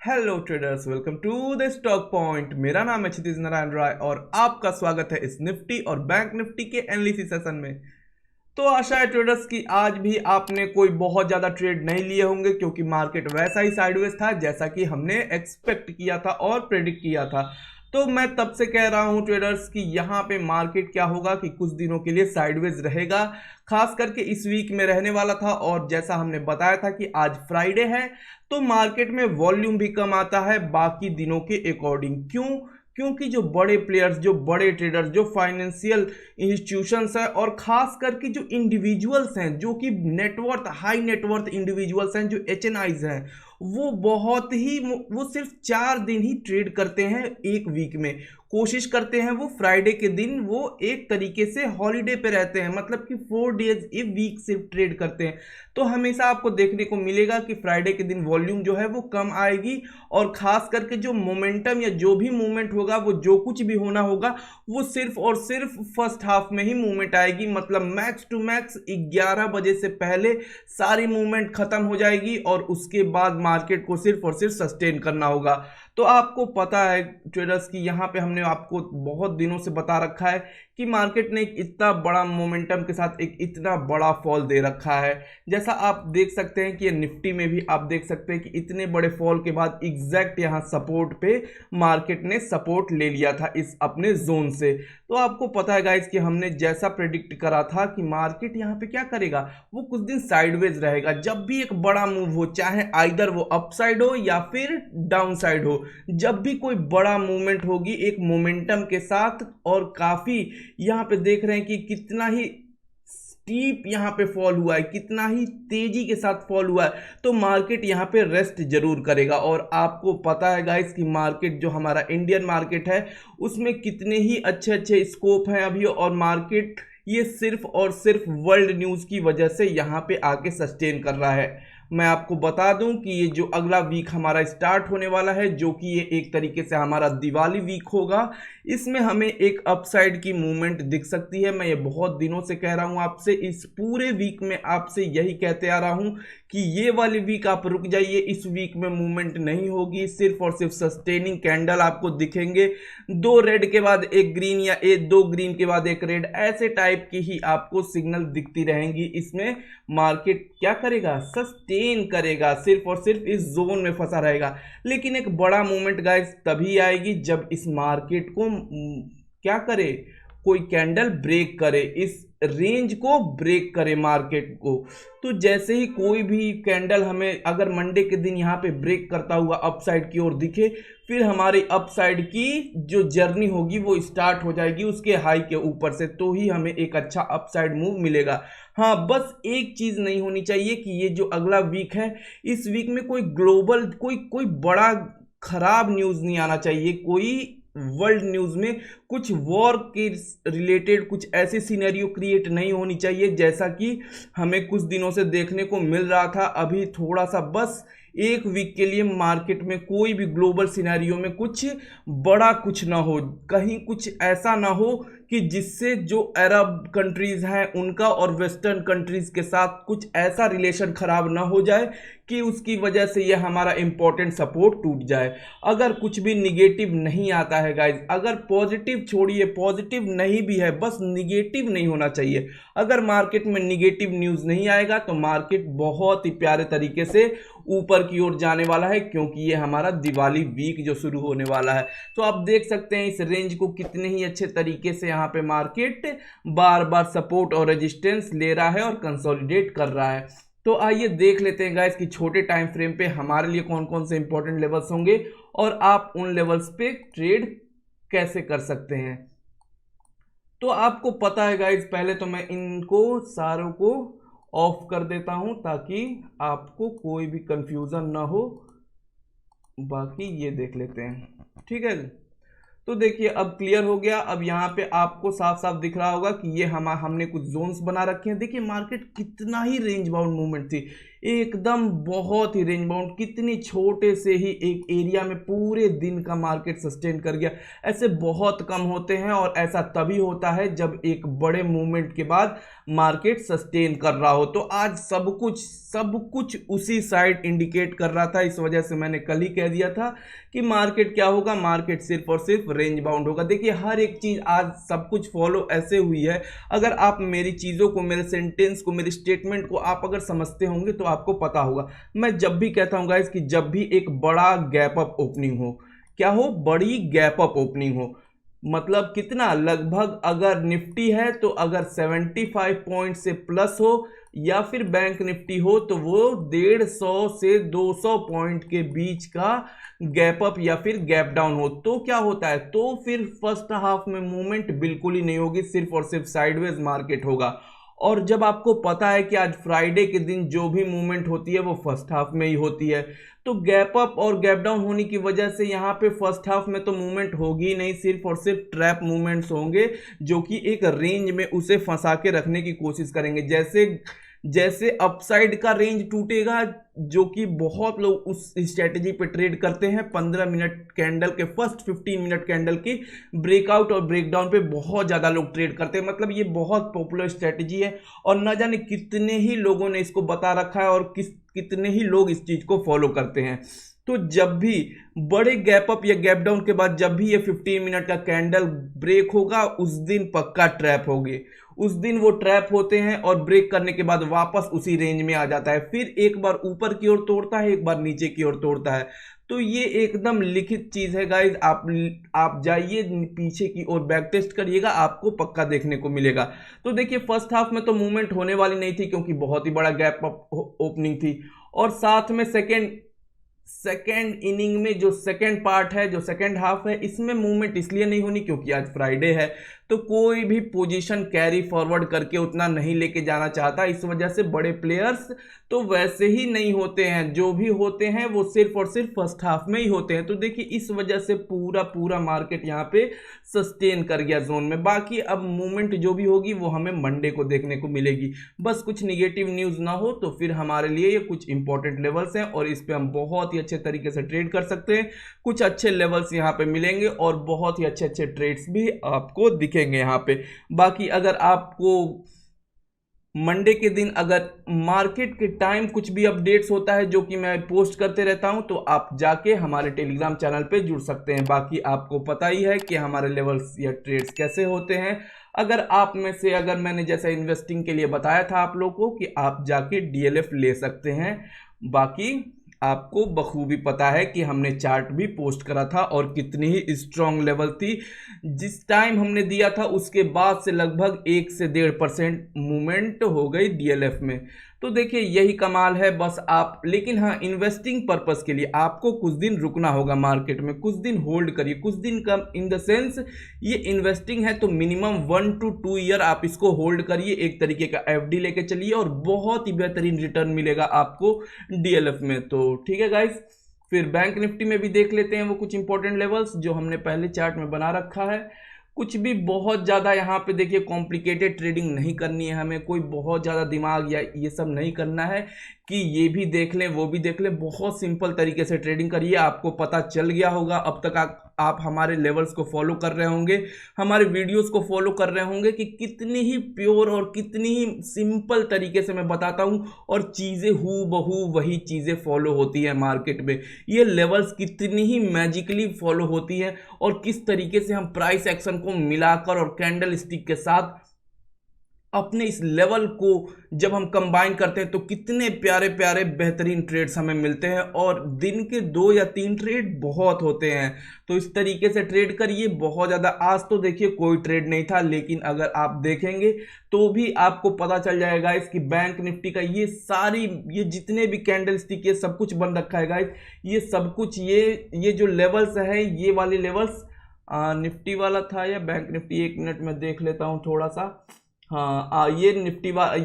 Hello traders, welcome to the stock point. मेरा नाम है क्षितिज नारायण राय और आपका स्वागत है इस निफ्टी और बैंक निफ्टी के एनालिसिस सेशन में। तो आशा है ट्रेडर्स कि आज भी आपने कोई बहुत ज़्यादा ट्रेड नहीं लिए होंगे, क्योंकि मार्केट वैसा ही साइडवेज था जैसा कि हमने एक्सपेक्ट किया था और प्रेडिक्ट किया था। तो मैं तब से कह रहा हूं ट्रेडर्स कि यहाँ पे मार्केट क्या होगा कि कुछ दिनों के लिए साइडवेज रहेगा, खास करके इस वीक में रहने वाला था। और जैसा हमने बताया था कि आज फ्राइडे है तो मार्केट में वॉल्यूम भी कम आता है बाकी दिनों के अकॉर्डिंग। क्यों? क्योंकि जो बड़े प्लेयर्स, जो बड़े ट्रेडर्स, जो फाइनेंशियल इंस्टीट्यूशंस हैं और खास करके जो इंडिविजुअल्स हैं, जो कि नेटवर्थ हाई नेटवर्थ इंडिविजुअल्स हैं, जो एचएनआईज हैं, वो सिर्फ 4 दिन ही ट्रेड करते हैं एक वीक में। कोशिश करते हैं वो फ्राइडे के दिन वो एक तरीके से हॉलीडे पे रहते हैं, मतलब कि 4 डेज ए वीक सिर्फ ट्रेड करते हैं। तो हमेशा आपको देखने को मिलेगा कि फ्राइडे के दिन वॉल्यूम जो है वो कम आएगी और खास करके जो मोमेंटम या जो भी मूवमेंट होगा, वो जो कुछ भी होना होगा, वो सिर्फ और सिर्फ फर्स्ट हाफ में ही मूवमेंट आएगी। मतलब मैक्स टू मैक्स 11 बजे से पहले सारी मूवमेंट खत्म हो जाएगी और उसके बाद मार्केट को सिर्फ और सिर्फ सस्टेन करना होगा। तो आपको पता है ट्रेडर्स कि यहाँ पे हमने आपको बहुत दिनों से बता रखा है कि मार्केट ने एक इतना बड़ा मोमेंटम के साथ एक इतना बड़ा फॉल दे रखा है। जैसा आप देख सकते हैं कि ये निफ्टी में भी आप देख सकते हैं कि इतने बड़े फॉल के बाद एग्जैक्ट यहाँ सपोर्ट पे मार्केट ने सपोर्ट ले लिया था इस अपने जोन से। तो आपको पता है गाइज कि हमने जैसा प्रेडिक्ट करा था कि मार्केट यहाँ पे क्या करेगा, वो कुछ दिन साइडवेज रहेगा। जब भी एक बड़ा मूव हो, चाहे आइदर वो अपसाइड हो या फिर डाउन साइड हो, जब भी कोई बड़ा मूवमेंट होगी एक मोमेंटम के साथ, और काफी यहाँ पे देख रहे हैं कि कितना ही स्टीप यहाँ पे फॉल हुआ है, कितना ही तेजी के साथ फॉल हुआ है, तो मार्केट यहाँ पे रेस्ट जरूर करेगा। और आपको पता है गाइस कि मार्केट जो हमारा इंडियन मार्केट है उसमें कितने ही अच्छे अच्छे स्कोप हैं अभी, और मार्केट ये सिर्फ और सिर्फ वर्ल्ड न्यूज़ की वजह से यहाँ पे आके सस्टेन कर रहा है। मैं आपको बता दूं कि ये जो अगला वीक हमारा स्टार्ट होने वाला है, जो कि ये एक तरीके से हमारा दिवाली वीक होगा, इसमें हमें एक अपसाइड की मूवमेंट दिख सकती है। मैं ये बहुत दिनों से कह रहा हूं आपसे, इस पूरे वीक में आपसे यही कहते आ रहा हूं कि ये वाली वीक आप रुक जाइए, इस वीक में मूवमेंट नहीं होगी, सिर्फ और सिर्फ सस्टेनिंग कैंडल आपको दिखेंगे। 2 रेड के बाद एक ग्रीन या 2 ग्रीन के बाद एक रेड, ऐसे टाइप की ही आपको सिग्नल दिखती रहेंगी। इसमें मार्केट क्या करेगा, सस्टेन करेगा, सिर्फ और सिर्फ इस जोन में फंसा रहेगा। लेकिन एक बड़ा मूवमेंट गाइस तभी आएगी जब इस मार्केट को क्या करे, कोई कैंडल ब्रेक करे, इस रेंज को ब्रेक करे मार्केट को। तो जैसे ही कोई भी कैंडल हमें अगर मंडे के दिन यहाँ पे ब्रेक करता हुआ अपसाइड की ओर दिखे, फिर हमारी अपसाइड की जो जर्नी होगी वो स्टार्ट हो जाएगी उसके हाई के ऊपर से, तो ही हमें एक अच्छा अपसाइड मूव मिलेगा। हाँ, बस एक चीज नहीं होनी चाहिए कि ये जो अगला वीक है, इस वीक में कोई ग्लोबल कोई बड़ा खराब न्यूज नहीं आना चाहिए। कोई वर्ल्ड न्यूज में कुछ वॉर के रिलेटेड कुछ ऐसी सिनेरियो क्रिएट नहीं होनी चाहिए, जैसा कि हमें कुछ दिनों से देखने को मिल रहा था। अभी थोड़ा सा बस एक वीक के लिए मार्केट में कोई भी ग्लोबल सिनेरियो में कुछ बड़ा कुछ ना हो, कहीं कुछ ऐसा ना हो कि जिससे जो अरब कंट्रीज हैं उनका और वेस्टर्न कंट्रीज के साथ कुछ ऐसा रिलेशन खराब ना हो जाए कि उसकी वजह से ये हमारा इंपॉर्टेंट सपोर्ट टूट जाए। अगर कुछ भी निगेटिव नहीं आता है गाइज, अगर पॉजिटिव छोड़िए, पॉजिटिव नहीं भी है, बस निगेटिव नहीं होना चाहिए। अगर मार्केट में निगेटिव न्यूज़ नहीं आएगा तो मार्केट बहुत ही प्यारे तरीके से ऊपर की ओर जाने वाला है, क्योंकि ये हमारा दिवाली वीक जो शुरू होने वाला है। तो आप देख सकते हैं इस रेंज को कितने ही अच्छे तरीके से यहाँ पे मार्केट बार बार सपोर्ट और रेजिस्टेंस ले रहा है और कंसोलिडेट कर रहा है। तो आइए देख लेते हैं गाइस कि छोटे टाइम फ्रेम पे हमारे लिए कौन कौन से इंपॉर्टेंट लेवल्स होंगे और आप उन लेवल्स पे ट्रेड कैसे कर सकते हैं। तो आपको पता है गाइस, पहले तो मैं इनको सारों को ऑफ कर देता हूं ताकि आपको कोई भी कंफ्यूजन ना हो। बाकी ये देख लेते हैं, ठीक है। तो देखिए अब क्लियर हो गया। अब यहाँ पे आपको साफ साफ दिख रहा होगा कि ये हमने कुछ जोन्स बना रखे हैं। देखिए मार्केट कितना ही रेंज बाउंड मूवमेंट थी, एकदम बहुत ही रेंज बाउंड, कितनी छोटे से ही एक एरिया में पूरे दिन का मार्केट सस्टेन कर गया। ऐसे बहुत कम होते हैं और ऐसा तभी होता है जब एक बड़े मूवमेंट के बाद मार्केट सस्टेन कर रहा हो। तो आज सब कुछ उसी साइड इंडिकेट कर रहा था। इस वजह से मैंने कल ही कह दिया था कि मार्केट क्या होगा, मार्केट सिर्फ और सिर्फ रेंज बाउंड होगा। देखिए हर एक चीज आज सब कुछ फॉलो ऐसे हुई है, अगर आप मेरी चीजों को, मेरे सेंटेंस को, मेरी स्टेटमेंट को आप अगर समझते होंगे तो आपको पता होगा। मैं जब भी कहता हूं गाइस कि जब भी एक बड़ा गैप अप ओपनिंग हो, क्या हो, बड़ी गैप अप ओपनिंग हो, मतलब कितना, लगभग अगर निफ्टी है तो अगर 75 पॉइंट से प्लस हो या फिर बैंक निफ्टी हो तो वो 150 से 200 पॉइंट के बीच का गैप अप या फिर गैप डाउन हो, तो क्या होता है, तो फिर फर्स्ट हाफ में मूवमेंट बिल्कुल ही नहीं होगी, सिर्फ और सिर्फ साइडवेज मार्केट होगा। और जब आपको पता है कि आज फ्राइडे के दिन जो भी मूवमेंट होती है वो फर्स्ट हाफ में ही होती है, तो गैप अप और गैप डाउन होने की वजह से यहाँ पे फर्स्ट हाफ में तो मूवमेंट होगी ही नहीं, सिर्फ और सिर्फ ट्रैप मूवमेंट्स होंगे जो कि एक रेंज में उसे फंसा के रखने की कोशिश करेंगे। जैसे जैसे अपसाइड का रेंज टूटेगा, जो कि बहुत लोग उस स्ट्रेटेजी पे ट्रेड करते हैं, 15 मिनट कैंडल के, फर्स्ट 15 मिनट कैंडल की ब्रेकआउट और ब्रेकडाउन पे बहुत ज़्यादा लोग ट्रेड करते हैं। मतलब ये बहुत पॉपुलर स्ट्रेटेजी है और न जाने कितने ही लोगों ने इसको बता रखा है और कितने ही लोग इस चीज़ को फॉलो करते हैं। तो जब भी बड़े गैप अप या गैप डाउन के बाद जब भी ये 15 मिनट का कैंडल ब्रेक होगा, उस दिन पक्का ट्रैप होगी। उस दिन वो ट्रैप होते हैं और ब्रेक करने के बाद वापस उसी रेंज में आ जाता है, फिर एक बार ऊपर की ओर तोड़ता है, एक बार नीचे की ओर तोड़ता है। तो ये एकदम लिखित चीज है गाइज, आप जाइए पीछे की ओर बैक टेस्ट करिएगा, आपको पक्का देखने को मिलेगा। तो देखिए फर्स्ट हाफ में तो मूवमेंट होने वाली नहीं थी क्योंकि बहुत ही बड़ा गैप अप ओपनिंग थी, और साथ में सेकेंड इनिंग में जो सेकेंड पार्ट है, जो सेकेंड हाफ है, इसमें मूवमेंट इसलिए नहीं होनी क्योंकि आज फ्राइडे है, तो कोई भी पोजीशन कैरी फॉरवर्ड करके उतना नहीं लेके जाना चाहता। इस वजह से बड़े प्लेयर्स तो वैसे ही नहीं होते हैं, जो भी होते हैं वो सिर्फ और सिर्फ फर्स्ट हाफ में ही होते हैं। तो देखिए इस वजह से पूरा मार्केट यहाँ पे सस्टेन कर गया जोन में। बाकी अब मूवमेंट जो भी होगी वो हमें मंडे को देखने को मिलेगी। बस कुछ निगेटिव न्यूज़ ना हो तो फिर हमारे लिए ये कुछ इंपॉर्टेंट लेवल्स हैं और इस पर हम बहुत ही अच्छे तरीके से ट्रेड कर सकते हैं। कुछ अच्छे लेवल्स यहाँ पे मिलेंगे और बहुत ही अच्छे ट्रेड्स भी आपको दिखेंगे यहाँ पे। बाकी अगर आपको मंडे के दिन अगर मार्केट के टाइम कुछ भी अपडेट्स होता है जो कि मैं पोस्ट करते रहता हूं, तो आप जाके हमारे टेलीग्राम चैनल पे जुड़ सकते हैं। बाकी आपको पता ही है कि हमारे लेवल्स या ट्रेड्स कैसे होते हैं। अगर आप में से, अगर मैंने जैसा इन्वेस्टिंग के लिए बताया था आप लोगों को कि आप जाके डीएलएफ ले सकते हैं, बाकी आपको बखूबी पता है कि हमने चार्ट भी पोस्ट करा था और कितनी ही स्ट्रॉन्ग लेवल थी। जिस टाइम हमने दिया था उसके बाद से लगभग 1 से 1.5% मूवमेंट हो गई डीएलएफ में। तो देखिए यही कमाल है बस आप। लेकिन हाँ, इन्वेस्टिंग पर्पस के लिए आपको कुछ दिन रुकना होगा मार्केट में, कुछ दिन होल्ड करिए। कुछ दिन का इन द सेंस ये इन्वेस्टिंग है तो मिनिमम 1 to 2 ईयर आप इसको होल्ड करिए, एक तरीके का एफडी लेके चलिए और बहुत ही बेहतरीन रिटर्न मिलेगा आपको डीएलएफ में। तो ठीक है गाइस, फिर बैंक निफ्टी में भी देख लेते हैं वो कुछ इंपॉर्टेंट लेवल्स जो हमने पहले चार्ट में बना रखा है। कुछ भी बहुत ज़्यादा यहाँ पे देखिए कॉम्प्लिकेटेड ट्रेडिंग नहीं करनी है हमें, कोई बहुत ज़्यादा दिमाग या ये सब नहीं करना है कि ये भी देख लें वो भी देख लें। बहुत सिंपल तरीके से ट्रेडिंग करिए, आपको पता चल गया होगा। अब तक आप हमारे लेवल्स को फॉलो कर रहे होंगे, हमारे वीडियोस को फॉलो कर रहे होंगे कि कितनी ही प्योर और कितनी ही सिंपल तरीके से मैं बताता हूँ और चीज़ें हूबहू वही चीज़ें फॉलो होती है मार्केट में। ये लेवल्स कितनी ही मैजिकली फॉलो होती है और किस तरीके से हम प्राइस एक्शन को मिलाकर और कैंडल स्टिक के साथ अपने इस लेवल को जब हम कंबाइन करते हैं तो कितने प्यारे प्यारे बेहतरीन ट्रेड्स हमें मिलते हैं। और दिन के 2 या 3 ट्रेड बहुत होते हैं, तो इस तरीके से ट्रेड करिए। बहुत ज़्यादा आज तो देखिए कोई ट्रेड नहीं था, लेकिन अगर आप देखेंगे तो भी आपको पता चल जाएगा इसकी बैंक निफ्टी का ये जितने भी कैंडल स्टिक ये सब कुछ बन रखा है गाइस। ये सब कुछ ये जो लेवल्स है, ये वाले लेवल्स निफ्टी वाला था या बैंक निफ्टी, 1 मिनट में देख लेता हूँ थोड़ा सा। हाँ, ये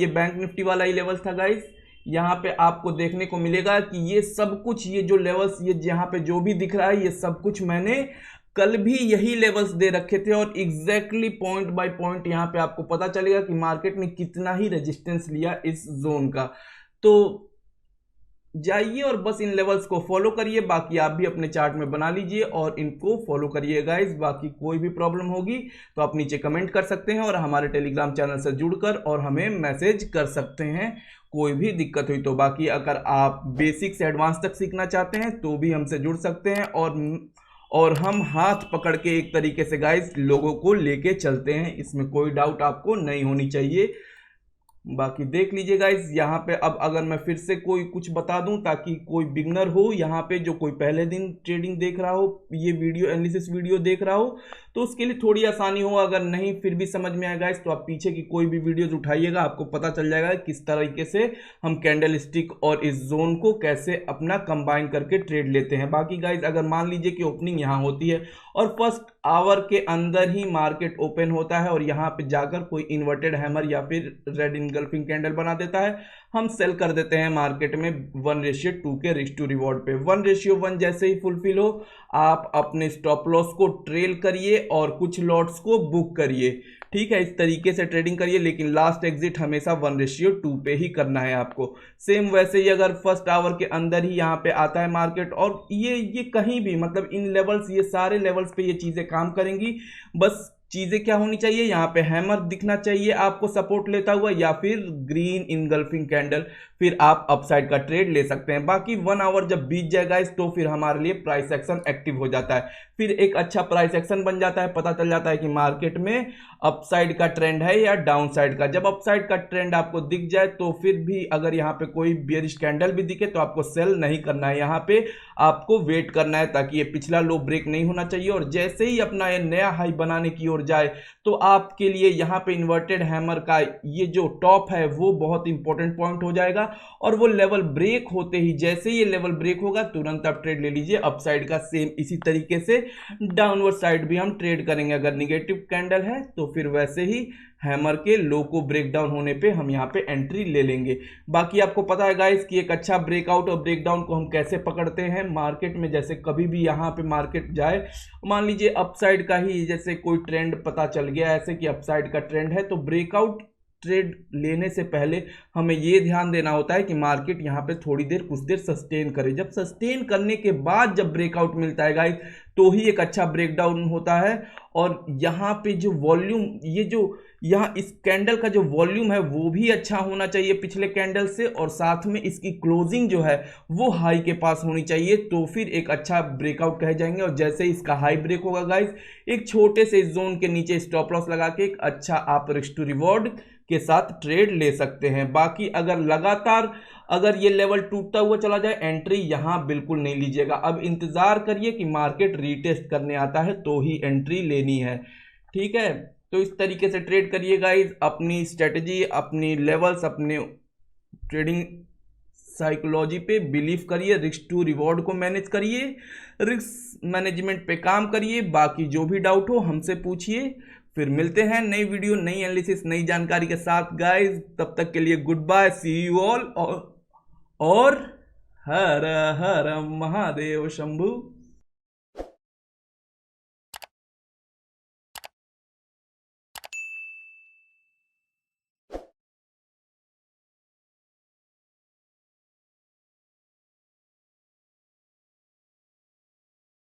बैंक निफ्टी वाला ही लेवल्स था गाइस। यहाँ पे आपको देखने को मिलेगा कि ये सब कुछ, ये जो लेवल्स, ये यहाँ पे जो भी दिख रहा है ये सब कुछ मैंने कल भी यही लेवल्स दे रखे थे और एग्जैक्टली पॉइंट बाय पॉइंट यहाँ पे आपको पता चलेगा कि मार्केट ने कितना ही रेजिस्टेंस लिया इस जोन का। तो जाइए और बस इन लेवल्स को फॉलो करिए। बाकी आप भी अपने चार्ट में बना लीजिए और इनको फॉलो करिए गाइस। बाकी कोई भी प्रॉब्लम होगी तो आप नीचे कमेंट कर सकते हैं और हमारे टेलीग्राम चैनल से जुड़कर और हमें मैसेज कर सकते हैं कोई भी दिक्कत हुई तो। बाकी अगर आप बेसिक से एडवांस तक सीखना चाहते हैं तो भी हमसे जुड़ सकते हैं और हम हाथ पकड़ के एक तरीके से गाइस लोगों को लेके चलते हैं, इसमें कोई डाउट आपको नहीं होनी चाहिए। बाकी देख लीजिए गाइस यहाँ पे। अब अगर मैं फिर से कोई कुछ बता दूं ताकि कोई बिगनर हो यहाँ पे जो कोई पहले दिन ट्रेडिंग देख रहा हो, ये वीडियो एनालिसिस वीडियो देख रहा हो, तो उसके लिए थोड़ी आसानी हो। अगर नहीं फिर भी समझ में आए गाइस तो आप पीछे की कोई भी वीडियोज उठाइएगा, आपको पता चल जाएगा किस तरीके से हम कैंडल स्टिक और इस जोन को कैसे अपना कंबाइन करके ट्रेड लेते हैं। बाकी गाइस अगर मान लीजिए कि ओपनिंग यहाँ होती है और फर्स्ट आवर के अंदर ही मार्केट ओपन होता है और यहाँ पे जाकर कोई इन्वर्टेड हैमर या फिर रेड इनगल्फिंग कैंडल बना देता है, हम सेल कर देते हैं मार्केट में 1:2 के रिस्क टू रिवॉर्ड पे। 1:1 जैसे ही फुलफिल हो आप अपने स्टॉप लॉस को ट्रेल करिए और कुछ लॉट्स को बुक करिए। ठीक है, इस तरीके से ट्रेडिंग करिए, लेकिन लास्ट एग्जिट हमेशा 1:2 पे ही करना है आपको। सेम वैसे ही अगर फर्स्ट आवर के अंदर ही यहाँ पे आता है मार्केट और ये कहीं भी मतलब इन लेवल्स, ये सारे लेवल्स पे ये चीज़ें काम करेंगी। बस चीज़ें क्या होनी चाहिए, यहाँ पे हैमर दिखना चाहिए आपको सपोर्ट लेता हुआ या फिर ग्रीन इनगल्फिंग कैंडल, फिर आप अपसाइड का ट्रेड ले सकते हैं। बाकी 1 आवर जब बीत जाएगा इस तो फिर हमारे लिए प्राइस एक्शन एक्टिव हो जाता है, फिर एक अच्छा प्राइस एक्शन बन जाता है। पता चल जाता है कि मार्केट में अपसाइड का ट्रेंड है या डाउन साइड का। जब अपसाइड का ट्रेंड आपको दिख जाए तो फिर भी अगर यहाँ पे कोई बेयरिश कैंडल भी दिखे तो आपको सेल नहीं करना है, यहाँ पे आपको वेट करना है ताकि ये पिछला लो ब्रेक नहीं होना चाहिए। और जैसे ही अपना ये नया हाई बनाने की ओर जाए तो आपके लिए यहाँ पे इन्वर्टेड हैमर का ये जो टॉप है वो बहुत इंपॉर्टेंट पॉइंट हो जाएगा और वो लेवल ब्रेक होते ही, जैसे ये लेवल ब्रेक होगा तुरंत आप ट्रेड ले लीजिए अपसाइड का। सेम इसी तरीके से डाउनवर्ड साइड भी हम ट्रेड करेंगे। अगर निगेटिव कैंडल है तो फिर वैसे ही हैमर के लो को ब्रेक डाउन होने पे हम यहाँ पे एंट्री ले लेंगे। बाकी आपको पता है गाइस कि एक अच्छा ब्रेकआउट और ब्रेकडाउन को हम कैसे पकड़ते हैं मार्केट में। जैसे कभी भी यहाँ पे मार्केट जाए, मान लीजिए अपसाइड का ही जैसे कोई ट्रेंड पता चल गया ऐसे कि अपसाइड का ट्रेंड है, तो ब्रेकआउट ट्रेड लेने से पहले हमें ये ध्यान देना होता है कि मार्केट यहाँ पे थोड़ी देर कुछ देर सस्टेन करे। जब सस्टेन करने के बाद जब ब्रेकआउट मिलता है गाइस तो ही एक अच्छा ब्रेकडाउन होता है। और यहाँ पे जो वॉल्यूम, ये जो यहाँ इस कैंडल का जो वॉल्यूम है वो भी अच्छा होना चाहिए पिछले कैंडल से, और साथ में इसकी क्लोजिंग जो है वो हाई के पास होनी चाहिए, तो फिर एक अच्छा ब्रेकआउट कहे जाएंगे। और जैसे ही इसका हाई ब्रेक होगा गाइस, एक छोटे से जोन के नीचे स्टॉप लॉस लगा के एक अच्छा आप रिस्क टू रिवॉर्ड के साथ ट्रेड ले सकते हैं। बाकी अगर लगातार अगर ये लेवल टूटता हुआ चला जाए, एंट्री यहाँ बिल्कुल नहीं लीजिएगा। अब इंतजार करिए कि मार्केट रीटेस्ट करने आता है तो ही एंट्री लेनी है। ठीक है, तो इस तरीके से ट्रेड करिए गाइज। अपनी स्ट्रेटजी, अपनी लेवल्स, अपने ट्रेडिंग साइकोलॉजी पे बिलीव करिए, रिस्क टू रिवॉर्ड को मैनेज करिए, रिस्क मैनेजमेंट पे काम करिए। बाकी जो भी डाउट हो हमसे पूछिए। फिर मिलते हैं नई वीडियो, नई एनालिसिस, नई जानकारी के साथ गाइज। तब तक के लिए good bye, see you all. और हर हर महादेव शंभु।